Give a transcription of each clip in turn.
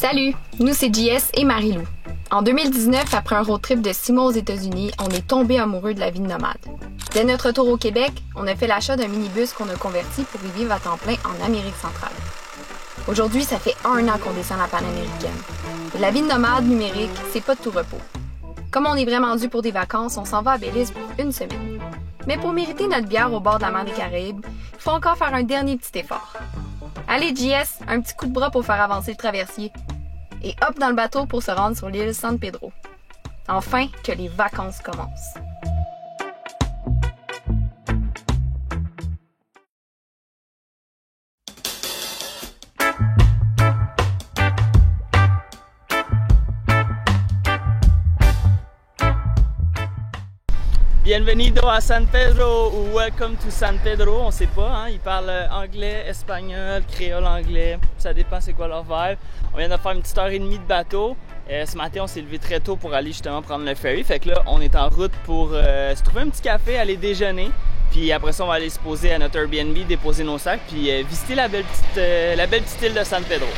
Salut, nous c'est JS et Marie-Lou. En 2019, après un road trip de 6 mois aux États-Unis, on est tombé amoureux de la vie de nomade. Dès notre retour au Québec, on a fait l'achat d'un minibus qu'on a converti pour y vivre à temps plein en Amérique centrale. Aujourd'hui, ça fait 1 an qu'on descend la Panaméricaine. La vie de nomade numérique, c'est pas de tout repos. Comme on est vraiment dû pour des vacances, on s'en va à Belize pour 1 semaine. Mais pour mériter notre bière au bord de la mer des Caraïbes, il faut encore faire un dernier petit effort. Allez JS, un petit coup de bras pour faire avancer le traversier. Et hop dans le bateau pour se rendre sur l'île San Pedro. Enfin, que les vacances commencent. Bienvenido a San Pedro ou Welcome to San Pedro, on sait pas, hein? Ils parlent anglais, espagnol, créole anglais, ça dépend c'est quoi leur vibe. On vient de faire une petite heure et demie de bateau. Ce matin, on s'est levé très tôt pour aller justement prendre le ferry. Fait que là, on est en route pour se trouver un petit café, aller déjeuner. Puis après ça, on va aller se poser à notre Airbnb, déposer nos sacs, puis visiter la belle petite île de San Pedro.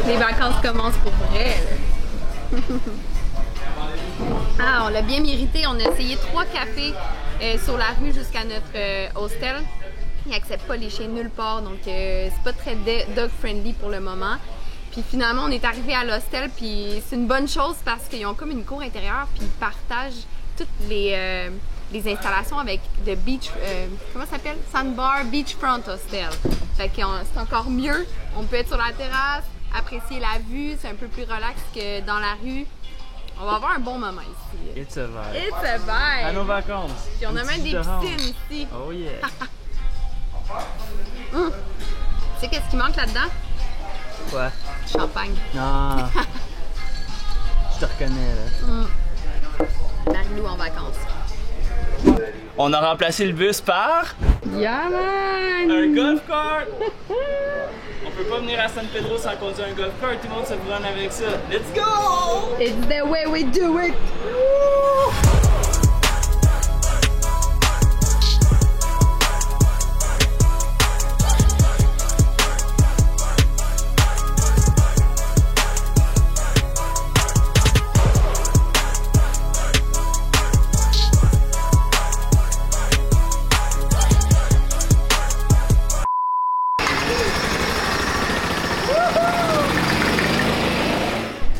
Les vacances commencent pour vrai, là. Ah, on l'a bien mérité. On a essayé 3 cafés sur la rue jusqu'à notre hostel. Ils n'acceptent pas les chiens nulle part, donc c'est pas très dog-friendly pour le moment. Puis finalement, on est arrivé à l'hostel, puis c'est une bonne chose parce qu'ils ont comme une cour intérieure, puis ils partagent toutes les installations avec de beach, comment ça s'appelle? Sandbar Beachfront Hostel. Fait que c'est encore mieux. On peut être sur la terrasse, apprécier la vue, c'est un peu plus relax que dans la rue. On va avoir un bon moment ici. It's a vibe. It's a vibe! À nos vacances. Puis on a même des piscines ici. Oh yeah! Tu sais qu'est-ce qui manque là-dedans? Quoi? Champagne. Non! Je te reconnais là. Marie-Lou en vacances. On a remplacé le bus par... Yeah man! un golf cart! On peut pas venir à San Pedro sans conduire un golf cart, tout le monde se promène avec ça. Let's go! It's the way we do it!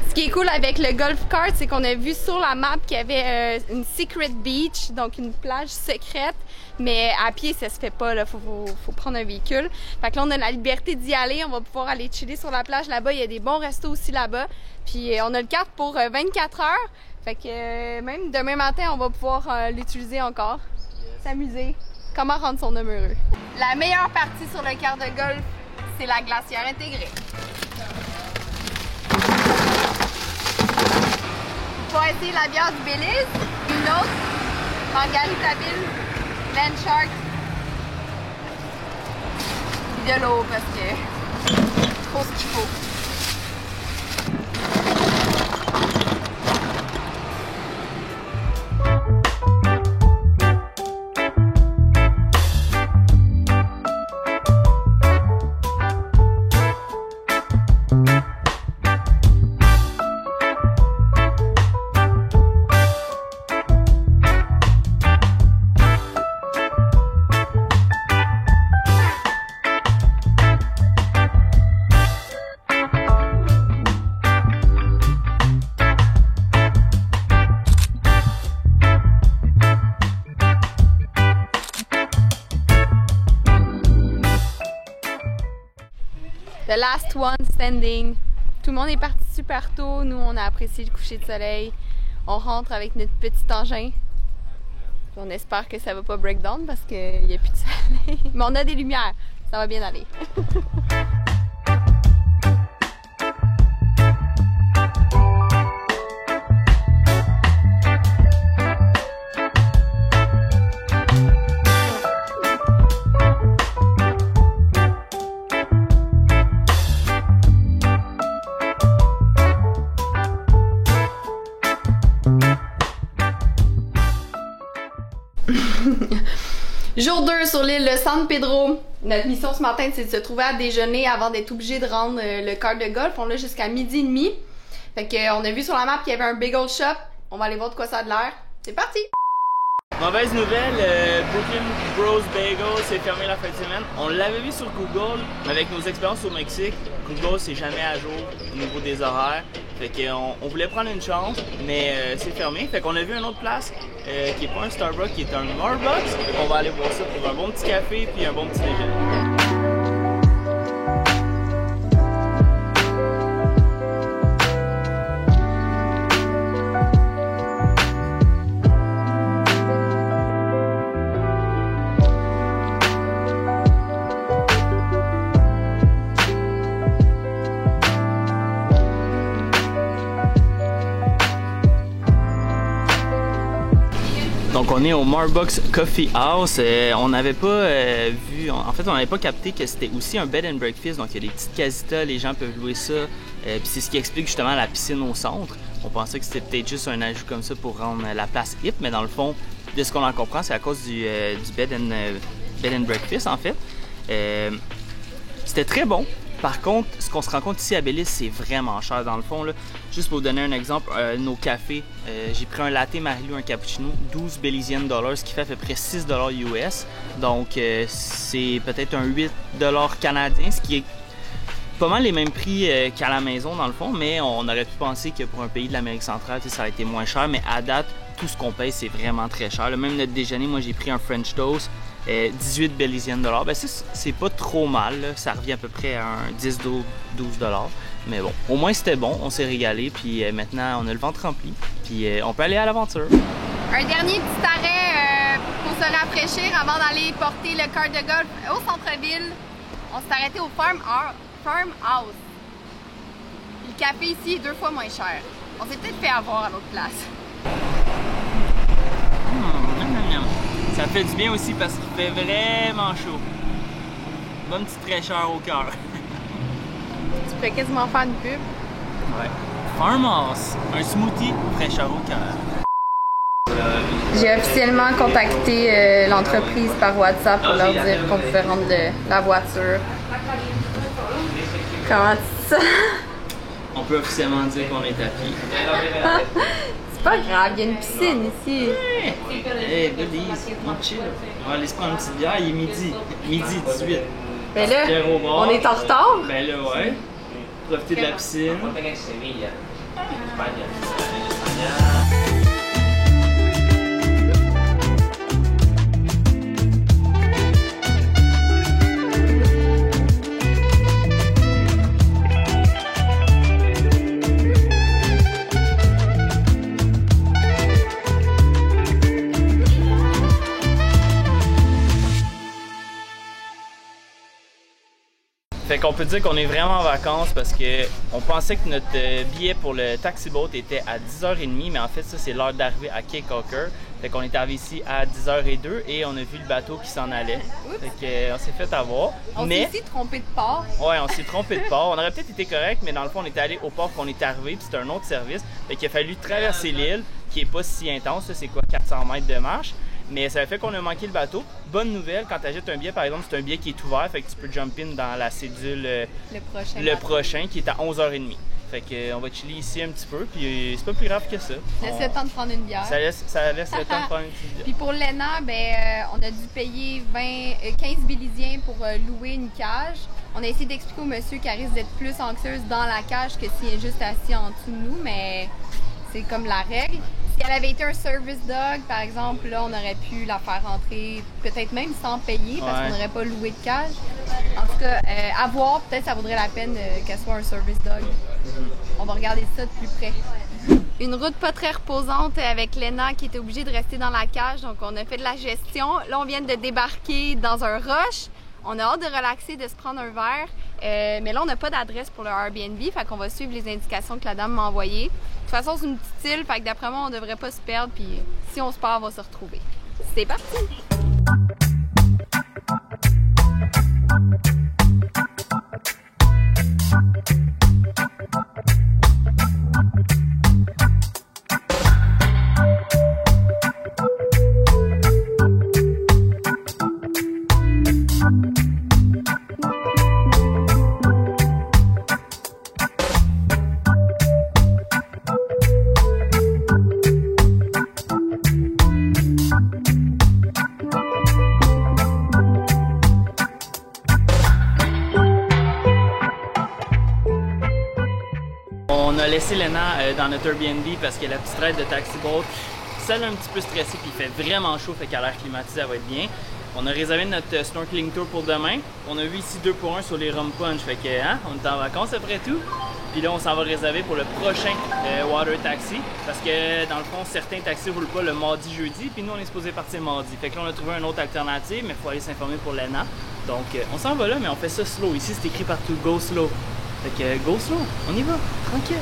Ce qui est cool avec le golf cart, c'est qu'on a vu sur la map qu'il y avait une secret beach, donc une plage secrète, mais à pied ça se fait pas, là, faut prendre un véhicule. Fait que là on a la liberté d'y aller, on va pouvoir aller chiller sur la plage là-bas, il y a des bons restos aussi là-bas. Puis on a le carte pour 24 heures, fait que même demain matin on va pouvoir l'utiliser encore, s'amuser. Comment rendre son homme heureux. La meilleure partie sur le quart de golf, c'est la glacière intégrée. On va essayer la bière du Belize, une autre, Margaritaville, Land Shark, puis de l'eau parce que trop ce qu'il faut. The last one standing. Tout le monde est parti super tôt. Nous, on a apprécié le coucher de soleil. On rentre avec notre petit engin. Puis on espère que ça va pas break down parce qu'il n'y a plus de soleil. Mais on a des lumières. Ça va bien aller. Jour 2 sur l'île de San Pedro. Notre mission ce matin, c'est de se trouver à déjeuner avant d'être obligé de rendre le quart de golf. On l'a jusqu'à 12h30. Fait qu'on a vu sur la map qu'il y avait un bagel shop. On va aller voir de quoi ça a de l'air. C'est parti! Mauvaise nouvelle, Brooklyn Bros Bagel s'est fermé la fin de semaine. On l'avait vu sur Google, mais avec nos expériences au Mexique, Google c'est jamais à jour au niveau des horaires. Fait qu'on voulait prendre une chance, mais c'est fermé. Fait qu'on a vu une autre place qui est pas un Starbucks, qui est un Starbucks. Fait qu'on va aller voir ça pour un bon petit café puis un bon petit déjeuner. Donc on est au Marbucks Coffee House. On n'avait pas vu, en fait on n'avait pas capté que c'était aussi un bed and breakfast. Donc il y a des petites casitas, les gens peuvent louer ça. Puis c'est ce qui explique justement la piscine au centre. On pensait que c'était peut-être juste un ajout comme ça pour rendre la place hip, mais dans le fond, de ce qu'on en comprend, c'est à cause du bed and breakfast en fait. C'était très bon. Par contre, ce qu'on se rend compte ici à Belize, c'est vraiment cher dans le fond. Là. Juste pour vous donner un exemple, nos cafés, j'ai pris un latte Marilou, un cappuccino, 12 Belizean dollars, ce qui fait à peu près 6 $ US. Donc c'est peut-être un 8 $ canadien, ce qui est pas mal les mêmes prix qu'à la maison dans le fond, mais on aurait pu penser que pour un pays de l'Amérique centrale, ça aurait été moins cher, mais à date, tout ce qu'on paye, c'est vraiment très cher. Là, même notre déjeuner, moi j'ai pris un French toast. 18 Belizean dollars, ben c'est pas trop mal, là. Ça revient à peu près à un 10-12 $. Mais bon, au moins c'était bon, on s'est régalé, puis maintenant on a le ventre rempli, puis on peut aller à l'aventure. Un dernier petit arrêt pour se rafraîchir avant d'aller porter le quart de golf au centre-ville. On s'est arrêté au Farmhouse. Le café ici est 2 fois moins cher. On s'est peut-être fait avoir à l'autre place. Ça fait du bien aussi parce qu'il fait vraiment chaud. Bonne petite fraîcheur au cœur. Tu pourrais quasiment faire une pub. Ouais. Farmhouse, un smoothie fraîcheur au cœur. J'ai officiellement contacté l'entreprise par WhatsApp pour leur dire qu'on pouvait rendre la voiture. Comment tu ça? On peut officiellement dire qu'on est à pied. C'est pas grave, il y a une piscine ici. Hey, Belize, on chill. On va aller se prendre une petite bière, il est midi 18. Ben là, on est en retard. Ben là, ouais. Profiter de la piscine. Fait qu'on peut dire qu'on est vraiment en vacances parce que on pensait que notre billet pour le taxi boat était à 10h30, mais en fait ça c'est l'heure d'arrivée à Cape Cocker. Fait qu'on est arrivé ici à 10h02 et on a vu le bateau qui s'en allait. Fait qu'on s'est fait avoir. On s'est aussi trompé de port. Ouais, on s'est trompé de port. On aurait peut-être été correct, mais dans le fond on était allé au port qu'on est arrivé, puis c'était un autre service. Fait qu'il a fallu traverser l'île, qui est pas si intense, c'est quoi, 400 mètres de marche. Mais ça fait qu'on a manqué le bateau. Bonne nouvelle, quand tu achètes un billet, par exemple, c'est un billet qui est ouvert, fait que tu peux jump in dans la cédule le prochain qui est à 11h30. Fait qu'on va chiller ici un petit peu, puis c'est pas plus grave que ça. Laisse le temps de prendre une bière. Ça laisse le temps de prendre une petite bière. Puis pour Lena, on a dû payer 15 Beliziens pour louer une cage. On a essayé d'expliquer au monsieur qu'elle risque d'être plus anxieuse dans la cage que s'il est juste assis en dessous de nous, mais c'est comme la règle. Si elle avait été un service dog, par exemple, là, on aurait pu la faire rentrer, peut-être même sans payer, parce qu'on n'aurait pas loué de cage. En tout cas, à voir, peut-être ça vaudrait la peine qu'elle soit un service dog. On va regarder ça de plus près. Une route pas très reposante avec Lena qui était obligée de rester dans la cage, donc on a fait de la gestion. Là, on vient de débarquer dans un rush. On a hâte de relaxer, de se prendre un verre, mais là, on n'a pas d'adresse pour le Airbnb, fait qu'on va suivre les indications que la dame m'a envoyées. De toute façon, c'est une petite île, fait que d'après moi, on devrait pas se perdre, puis si on se perd, on va se retrouver. C'est parti! a laissé Lena dans notre Airbnb parce que la petite raide de Taxi Boat, celle un petit peu stressée puis il fait vraiment chaud, fait qu'à l'air climatisé, elle va être bien. On a réservé notre snorkeling tour pour demain. On a vu ici 2 pour 1 sur les rum punch, fait que on est en vacances après tout. Puis là, on s'en va réserver pour le prochain water taxi parce que dans le fond, certains taxis roulent pas le mardi, jeudi, puis nous on est supposé partir mardi. Fait que là, on a trouvé une autre alternative, mais il faut aller s'informer pour Lena. Donc on s'en va là, mais on fait ça slow. Ici, c'est écrit partout go slow. Fait que go slow, on y va, tranquille.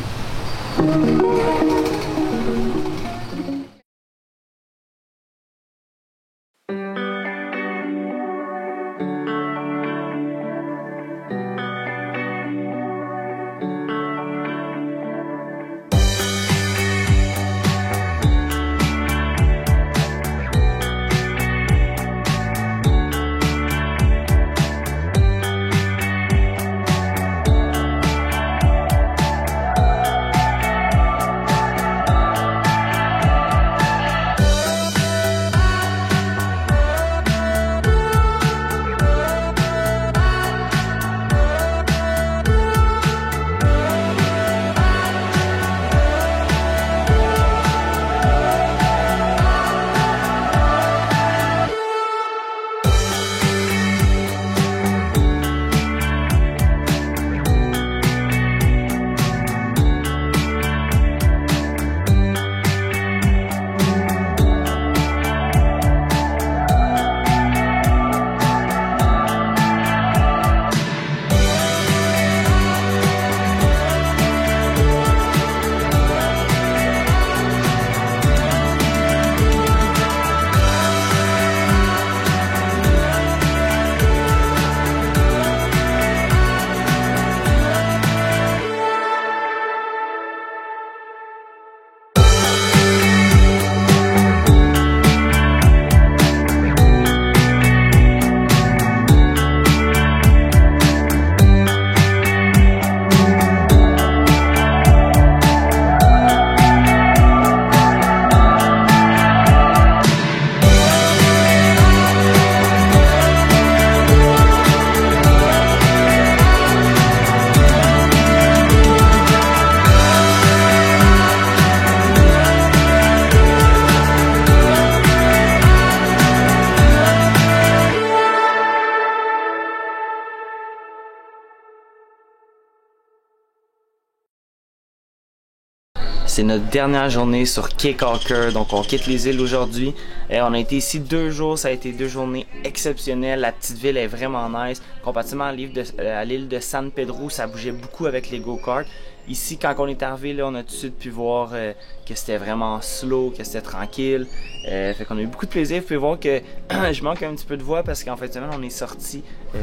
C'est notre dernière journée sur Cape Hawker, donc on quitte les îles aujourd'hui. On a été ici 2 jours, ça a été 2 journées exceptionnelles. La petite ville est vraiment nice. Comparativement à l'île de San Pedro, ça bougeait beaucoup avec les go-karts. Ici, quand on est arrivé, là, on a tout de suite pu voir que c'était vraiment slow, que c'était tranquille. Fait qu'on a eu beaucoup de plaisir. Vous pouvez voir que je manque un petit peu de voix parce qu'en fait, on est sorti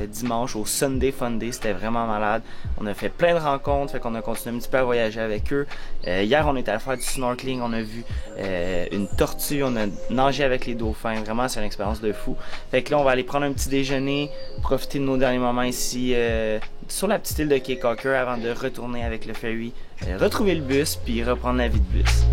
dimanche au Sunday Fun Day. C'était vraiment malade. On a fait plein de rencontres, fait qu'on a continué un petit peu à voyager avec eux. Hier, on est allé faire du snorkeling. On a vu une tortue, on a nagé avec les dauphins. Vraiment, c'est une expérience de fou. Fait que là, on va aller prendre un petit déjeuner, profiter de nos derniers moments ici sur la petite île de Cape Hawker avant de retourner avec le ferry, retrouver le bus puis reprendre la vie de bus.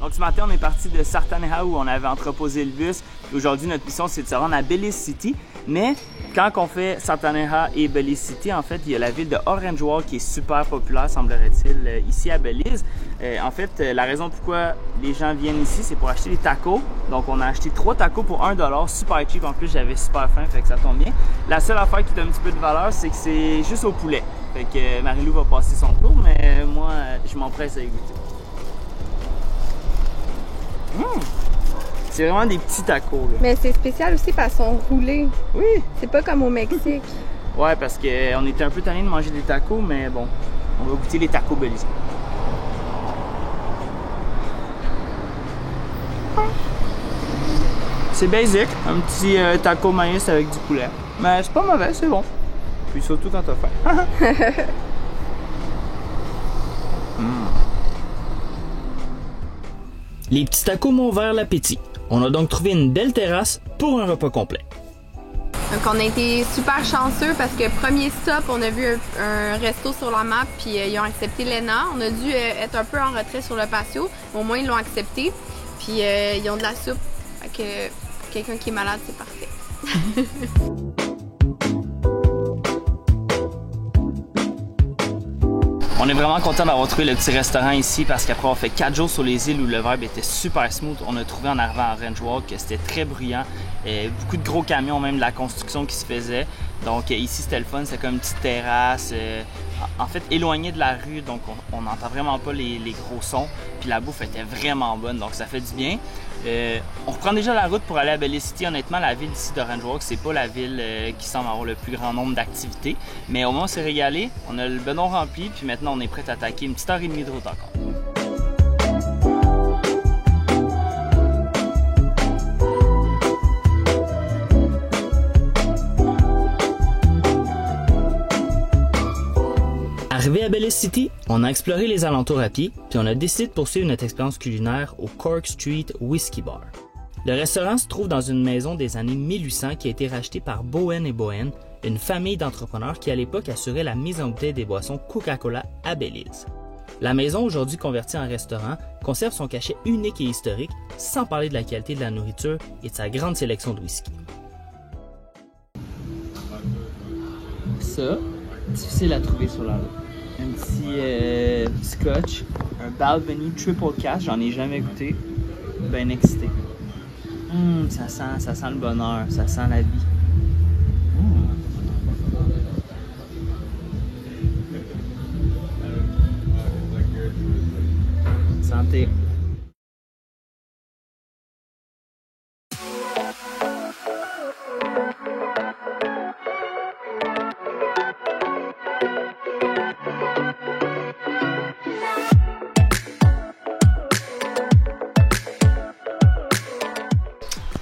Donc ce matin, on est parti de Sartaneja où on avait entreposé le bus. Aujourd'hui, notre mission, c'est de se rendre à Belize City. Mais quand on fait Sartaneja et Belize City, en fait, il y a la ville de Orange Walk qui est super populaire, semblerait-il, ici à Belize. En fait, la raison pourquoi les gens viennent ici, c'est pour acheter des tacos. Donc on a acheté 3 tacos pour 1 $, super cheap. En plus, j'avais super faim, fait que ça tombe bien. La seule affaire qui donne un petit peu de valeur, c'est que c'est juste au poulet. Fait que Marie-Lou va passer son tour, mais moi, je m'empresse à y goûter. C'est vraiment des petits tacos. Là. Mais c'est spécial aussi parce qu'ils sont roulés. Oui. C'est pas comme au Mexique. Ouais, parce qu'on était un peu tannés de manger des tacos, mais bon, on va goûter les tacos belize. C'est basic, un petit taco maïs avec du poulet. Mais c'est pas mauvais, c'est bon. Puis surtout quand t'as faim. Les petits tacos m'ont ouvert l'appétit. On a donc trouvé une belle terrasse pour un repas complet. Donc on a été super chanceux parce que premier stop, on a vu un resto sur la map puis ils ont accepté l'ENA. On a dû être un peu en retrait sur le patio, mais au moins ils l'ont accepté. Puis ils ont de la soupe. Fait que pour quelqu'un qui est malade, c'est parfait. On est vraiment content d'avoir trouvé le petit restaurant ici parce qu'après avoir fait 4 jours sur les îles où le vibe était super smooth, on a trouvé en arrivant à Range Walk que c'était très bruyant. Beaucoup de gros camions, même de la construction qui se faisait. Donc ici c'était le fun, c'était comme une petite terrasse, en fait éloignée de la rue, donc on n'entend vraiment pas les gros sons. Puis la bouffe était vraiment bonne, donc ça fait du bien. On reprend déjà la route pour aller à Bellicity. Honnêtement, la ville ici de Range Walk, c'est pas la ville qui semble avoir le plus grand nombre d'activités. Mais au moins on s'est régalé, on a le bedon rempli, puis maintenant on est prêt à attaquer une petite heure et demie de route encore. Arrivé à Bellicity, on a exploré les alentours à pied, puis on a décidé de poursuivre notre expérience culinaire au Cork Street Whisky Bar. Le restaurant se trouve dans une maison des années 1800 qui a été rachetée par Bowen et Bowen, une famille d'entrepreneurs qui à l'époque assurait la mise en bouteille des boissons Coca-Cola à Belize. La maison, aujourd'hui convertie en restaurant, conserve son cachet unique et historique, sans parler de la qualité de la nourriture et de sa grande sélection de whisky. Ça, difficile à trouver sur la route. Un petit scotch, un Balvenie Triple Cask, j'en ai jamais goûté. Ben excité. Ça sent le bonheur, ça sent la vie. Santé.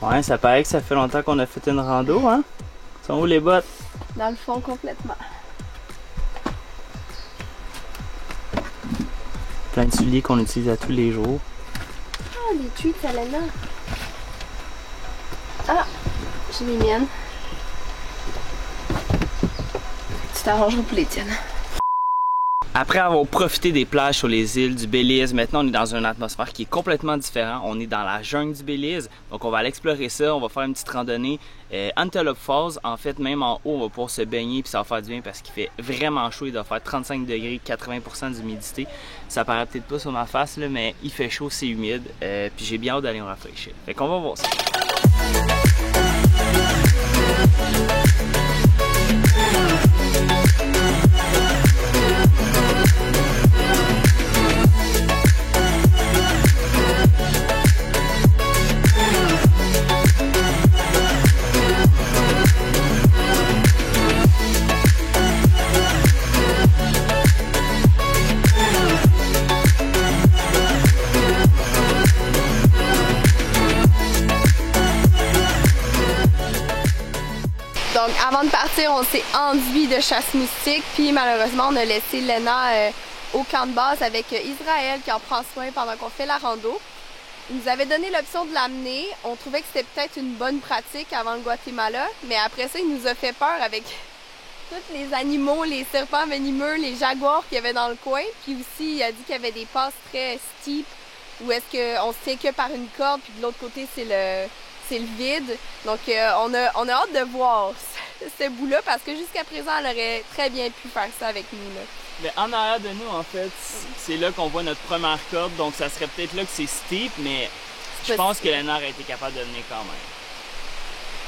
Ouais, ça paraît que ça fait longtemps qu'on a fait une rando, hein? Sont où les bottes? Dans le fond, complètement. Plein de souliers qu'on utilise à tous les jours. Ah, des tweets à Lena. Ah, j'ai les miennes. Tu t'arrangeras pour les tiennes. Après avoir profité des plages sur les îles du Belize, maintenant on est dans une atmosphère qui est complètement différente. On est dans la jungle du Belize, donc on va aller explorer ça, on va faire une petite randonnée. Antelope Falls, en fait, même en haut, on va pouvoir se baigner puis ça va faire du bien parce qu'il fait vraiment chaud, il doit faire 35 degrés, 80% d'humidité. Ça paraît peut-être pas sur ma face, là, mais il fait chaud, c'est humide, puis j'ai bien hâte d'aller me rafraîchir. Fait qu'on va voir ça. Donc avant de partir, on s'est enduit de chasse moustique, puis malheureusement on a laissé Lena au camp de base avec Israël qui en prend soin pendant qu'on fait la rando. Il nous avait donné l'option de l'amener, on trouvait que c'était peut-être une bonne pratique avant le Guatemala, mais après ça il nous a fait peur avec tous les animaux, les serpents venimeux, les jaguars qu'il y avait dans le coin, puis aussi il a dit qu'il y avait des passes très steep où est-ce qu'on se tient que par une corde, puis de l'autre côté c'est le vide. Donc on a hâte de voir ce bout-là parce que jusqu'à présent, elle aurait très bien pu faire ça avec nous. Là. Mais en arrière de nous, en fait, c'est là qu'on voit notre première corde, donc ça serait peut-être là que c'est steep, mais je pense que Lena aurait été capable de venir quand même.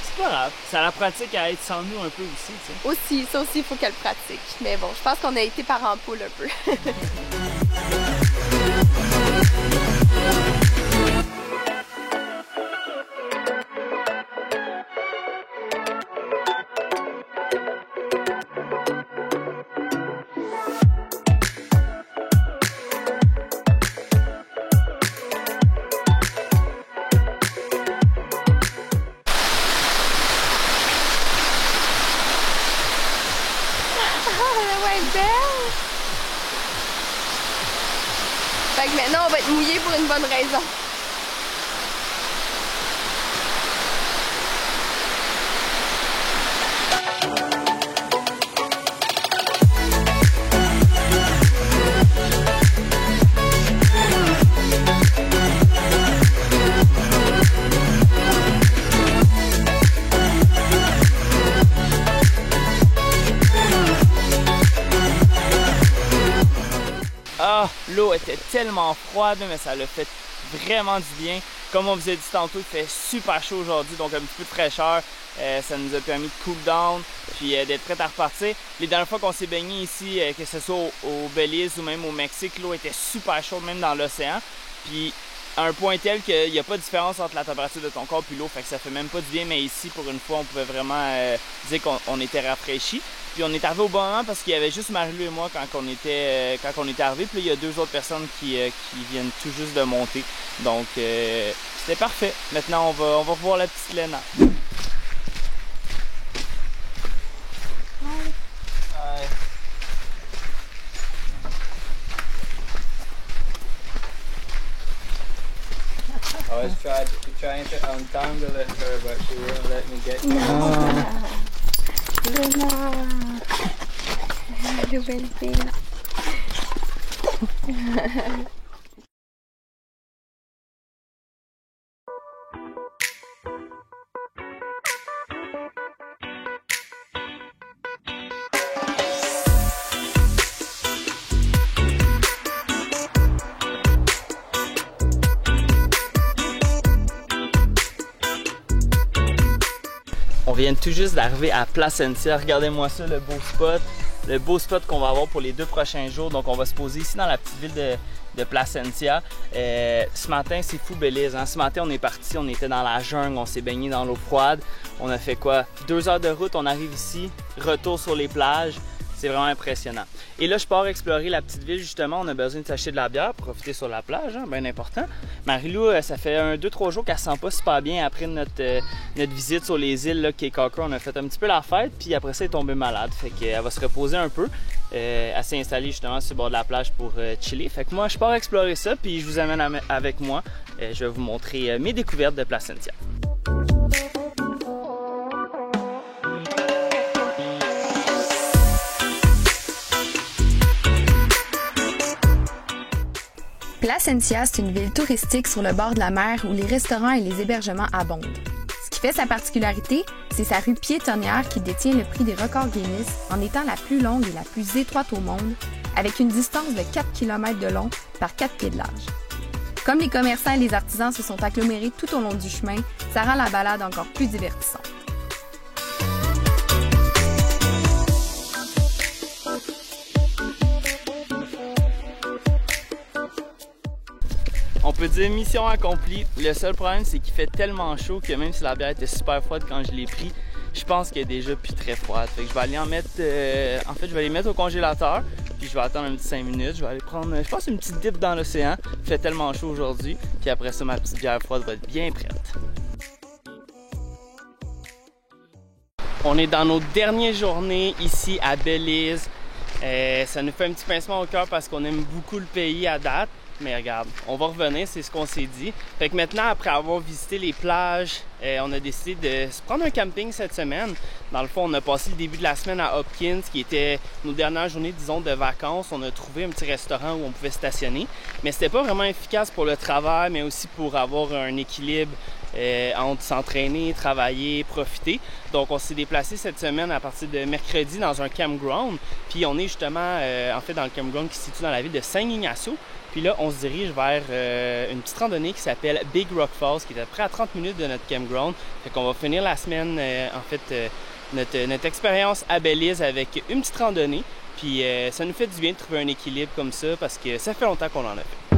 C'est pas grave, ça la pratique à être sans nous un peu aussi, tu sais. Aussi, ça aussi, il faut qu'elle pratique. Mais bon, je pense qu'on a été parents poule un peu. la voix est belle! Fait que maintenant, on va être mouillé pour une bonne raison. Ah, l'eau était tellement froide, mais ça l'a fait vraiment du bien. Comme on vous a dit tantôt, il fait super chaud aujourd'hui, donc un petit peu de fraîcheur. Ça nous a permis de cool down, puis d'être prêt à repartir. Les dernières fois qu'on s'est baigné ici, que ce soit au Belize ou même au Mexique, l'eau était super chaude, même dans l'océan. Puis à un point tel qu'il n'y a pas de différence entre la température de ton corps et l'eau, fait que ça fait même pas du bien. Mais ici, pour une fois, on pouvait vraiment dire qu'on était rafraîchis. Puis on est arrivé au bon moment parce qu'il y avait juste Marie-Lou et moi quand on était arrivés. Puis là, il y a 2 autres personnes qui viennent tout juste de monter. Donc c'était parfait. Maintenant, on va revoir la petite Léna. I was trying to untangle her, but she wouldn't let me get Léna! Le belle fille! On vient tout juste d'arriver à Plasencia. Regardez-moi ça, le beau spot qu'on va avoir pour les 2 prochains jours. Donc on va se poser ici dans la petite ville de Plasencia. Ce matin, c'est fou Belize, hein? Ce matin, on est parti, on était dans la jungle, on s'est baigné dans l'eau froide. On a fait quoi? 2 heures de route, on arrive ici, retour sur les plages. C'est vraiment impressionnant. Et là, je pars explorer la petite ville, justement. On a besoin de s'acheter de la bière, profiter sur la plage, hein, bien important. Marie-Lou, ça fait 2-3 jours qu'elle se sent pas super bien après notre visite sur les îles, là, Cape Cocker. On a fait un petit peu la fête, puis après ça, elle est tombée malade. Fait qu'elle va se reposer un peu. Elle s'est installée justement sur le bord de la plage pour chiller. Fait que moi, je pars explorer ça, puis je vous amène avec moi. Je vais vous montrer mes découvertes de Plasencia. Plasencia, c'est une ville touristique sur le bord de la mer où les restaurants et les hébergements abondent. Ce qui fait sa particularité, c'est sa rue piétonnière qui détient le prix des records Guinness en étant la plus longue et la plus étroite au monde, avec une distance de 4 km de long par 4 pieds de large. Comme les commerçants et les artisans se sont agglomérés tout au long du chemin, ça rend la balade encore plus divertissante. On peut dire mission accomplie. Le seul problème, c'est qu'il fait tellement chaud que même si la bière était super froide quand je l'ai pris, je pense qu'elle est déjà plus très froide. Fait que je vais aller en mettre, en fait, je vais les mettre au congélateur, puis je vais attendre un petit 5 minutes. Je vais aller prendre, je pense, une petite dip dans l'océan. Il fait tellement chaud aujourd'hui, puis après ça, ma petite bière froide va être bien prête. On est dans nos dernières journées ici à Belize. Ça nous fait un petit pincement au cœur parce qu'on aime beaucoup le pays à date. Mais regarde, on va revenir, c'est ce qu'on s'est dit. Fait que maintenant, après avoir visité les plages, on a décidé de se prendre un camping cette semaine. Dans le fond, on a passé le début de la semaine à Hopkins, qui était nos dernières journées, disons, de vacances. On a trouvé un petit restaurant où on pouvait stationner. Mais c'était pas vraiment efficace pour le travail, mais aussi pour avoir un équilibre entre s'entraîner, travailler, profiter. Donc, on s'est déplacé cette semaine à partir de mercredi dans un campground. Puis, on est justement, en fait, dans le campground qui se situe dans la ville de San Ignacio. Puis là, on se dirige vers une petite randonnée qui s'appelle Big Rock Falls, qui est à peu près à 30 minutes de notre campground. Fait qu'on va finir la semaine, en fait, notre expérience à Belize avec une petite randonnée. Puis ça nous fait du bien de trouver un équilibre comme ça parce que ça fait longtemps qu'on en a fait.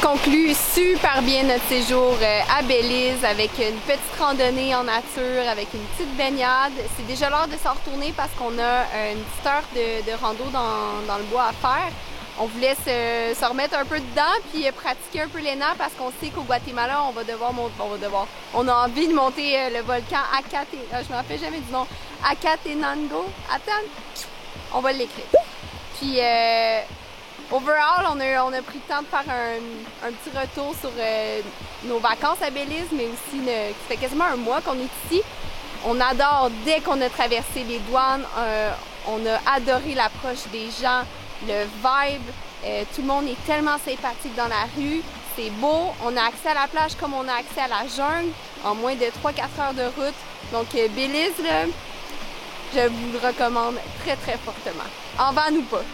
conclut super bien notre séjour à Belize avec une petite randonnée en nature, avec une petite baignade. C'est déjà l'heure de s'en retourner parce qu'on a une petite heure de rando dans le bois à faire. On voulait se remettre un peu dedans puis pratiquer un peu l'ENA parce qu'on sait qu'au Guatemala, on a envie de monter le volcan je me rappelle jamais du nom, Acatenango. Attends, on va l'écrire. Puis overall, on a pris le temps de faire un petit retour sur nos vacances à Belize, mais aussi, ça fait quasiment un mois qu'on est ici. On adore, dès qu'on a traversé les douanes, on a adoré l'approche des gens, le vibe. Tout le monde est tellement sympathique dans la rue. C'est beau. On a accès à la plage comme on a accès à la jungle en moins de 3-4 heures de route. Donc, Belize, là, je vous le recommande très, très fortement. En van ou pas.